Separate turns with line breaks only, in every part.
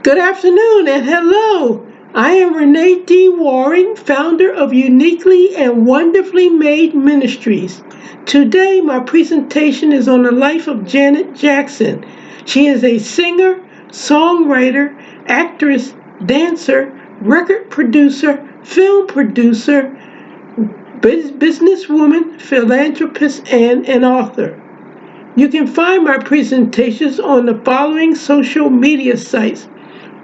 Good afternoon and hello. I am Renee D. Waring, founder of Uniquely and Wonderfully Made Ministries. Today, my presentation is on the life of Janet Jackson. She is a singer, songwriter, actress, dancer, record producer, film producer, businesswoman, philanthropist, and an author. You can find my presentations on the following social media sites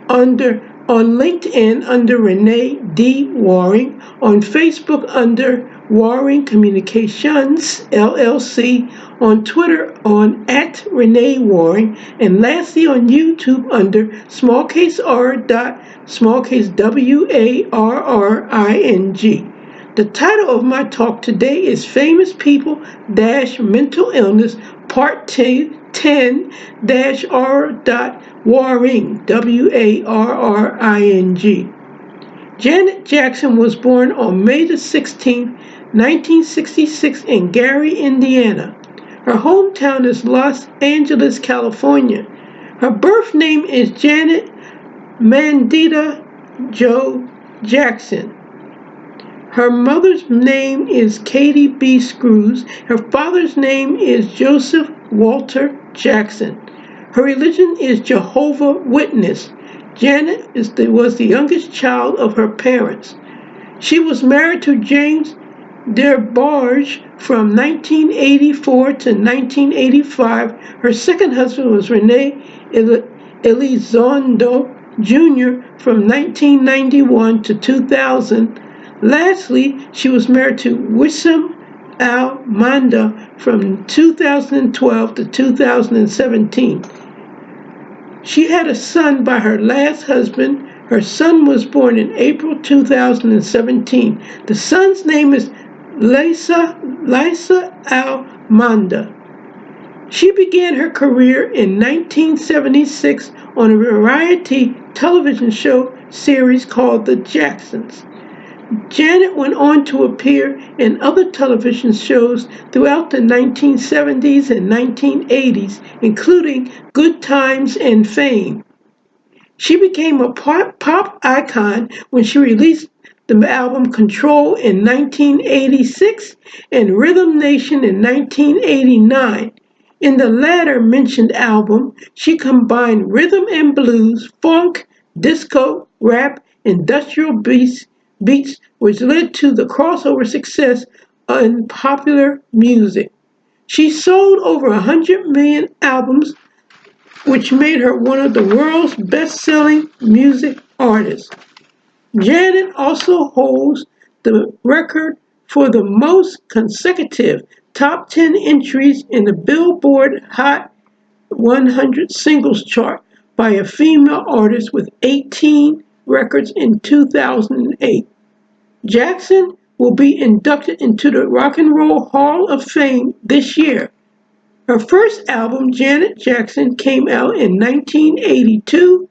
under on LinkedIn under Renee D. Waring, on Facebook under Waring Communications LLC, on Twitter on @Renee Waring, and lastly on YouTube under smallcase The title of my talk today is Famous People Mental Illness Part 10 R. Waring, Warring. Janet Jackson was born on May the 16th, 1966 in Gary, Indiana. Her hometown is Los Angeles, California. Her birth name is Janet Mandita Jo Jackson. Her mother's name is Katie B. Screws. Her father's name is Joseph Walter Jackson. Her religion is Jehovah's Witness. Janet was the youngest child of her parents. She was married to James DeBarge from 1984 to 1985. Her second husband was Rene Elizondo Jr. from 1991 to 2000. Lastly, she was married to Wissam Al-Manda from 2012 to 2017. She had a son by her last husband. Her son was born in April 2017. The son's name is Lisa Al-Manda. She began her career in 1976 on a variety television show series called The Jacksons. Janet went on to appear in other television shows throughout the 1970s and 1980s, including Good Times and Fame. She became a pop icon when she released the album Control in 1986 and Rhythm Nation in 1989. In the latter mentioned album, she combined rhythm and blues, funk, disco, rap, industrial beats, which led to the crossover success in popular music. She sold over 100 million albums, which made her one of the world's best-selling music artists. Janet also holds the record for the most consecutive top 10 entries in the Billboard Hot 100 singles chart by a female artist with 18 records in 2008. Jackson will be inducted into the Rock and Roll Hall of Fame this year. Her first album, Janet Jackson, came out in 1982.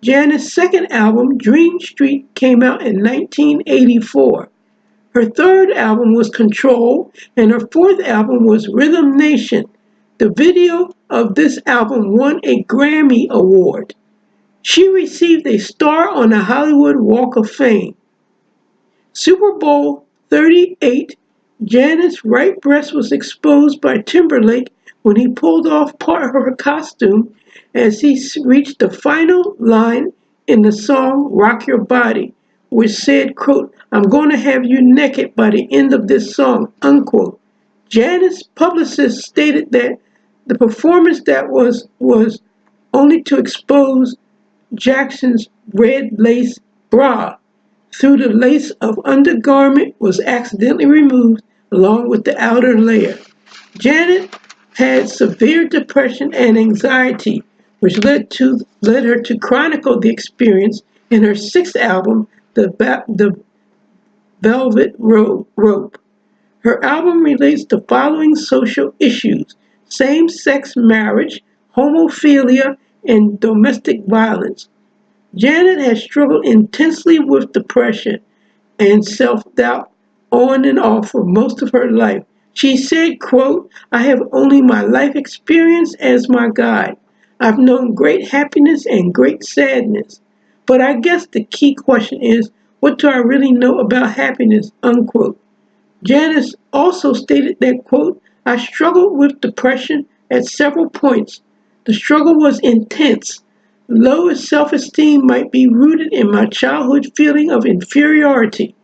Janet's second album, Dream Street, came out in 1984. Her third album was Control, and her fourth album was Rhythm Nation. The video of this album won a Grammy Award. She received a star on the Hollywood Walk of Fame. Super Bowl 38, Janet's right breast was exposed by Timberlake when he pulled off part of her costume as he reached the final line in the song Rock Your Body, which said, quote, "I'm going to have you naked by the end of this song," unquote. Janet's publicist stated that the performance that was only to expose Jackson's red lace bra through the lace of undergarment was accidentally removed along with the outer layer. Janet had severe depression and anxiety, which led her to chronicle the experience in her sixth album, The Velvet Rope. Her album relates to following social issues: same-sex marriage, homophilia, and domestic violence. Janet has struggled intensely with depression and self-doubt on and off for most of her life. She said, quote, "I have only my life experience as my guide. I've known great happiness and great sadness. But I guess the key question is, what do I really know about happiness, unquote. Janice also stated that, quote, I struggled with depression at several points. The struggle was intense. Low self-esteem might be rooted in my childhood feeling of inferiority.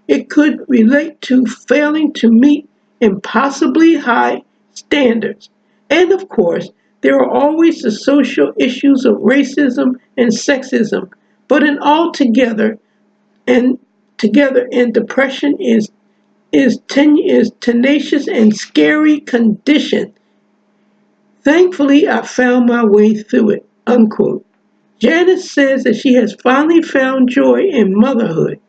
It could relate to failing to meet impossibly high standards. And of course, there are always the social issues of racism and sexism. But in all together, and depression is tenacious and scary condition. Thankfully, I found my way through it, unquote. Janice says that she has finally found joy in motherhood.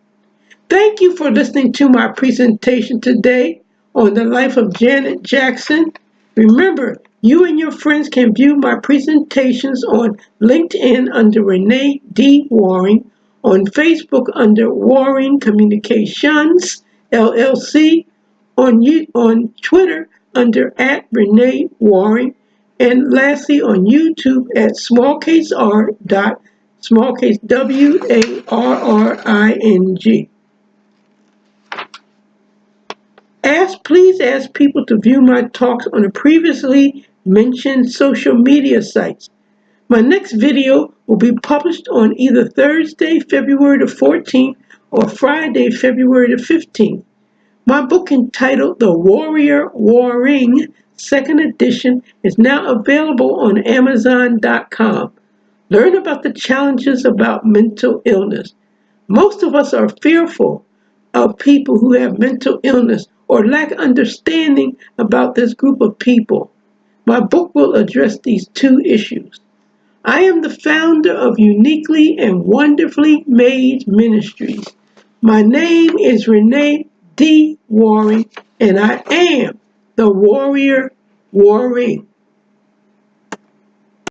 Thank you for listening to my presentation today on the life of Janet Jackson. Remember, you and your friends can view my presentations on LinkedIn under Renee D. Waring, on Facebook under Waring Communications, LLC, on Twitter under @Renee Waring, and lastly on YouTube at smallcase WARRING. Please ask people to view my talks on the previously mentioned social media sites. My next video will be published on either Thursday, February the 14th or Friday, February the 15th. My book entitled The Warrior Warring, second edition, is now available on Amazon.com. Learn about the challenges about mental illness. Most of us are fearful of people who have mental illness or lack understanding about this group of people. My book will address these two issues. I am the founder of Uniquely and Wonderfully Made Ministries. My name is Renee D. Waring, and I am the Warrior Warring.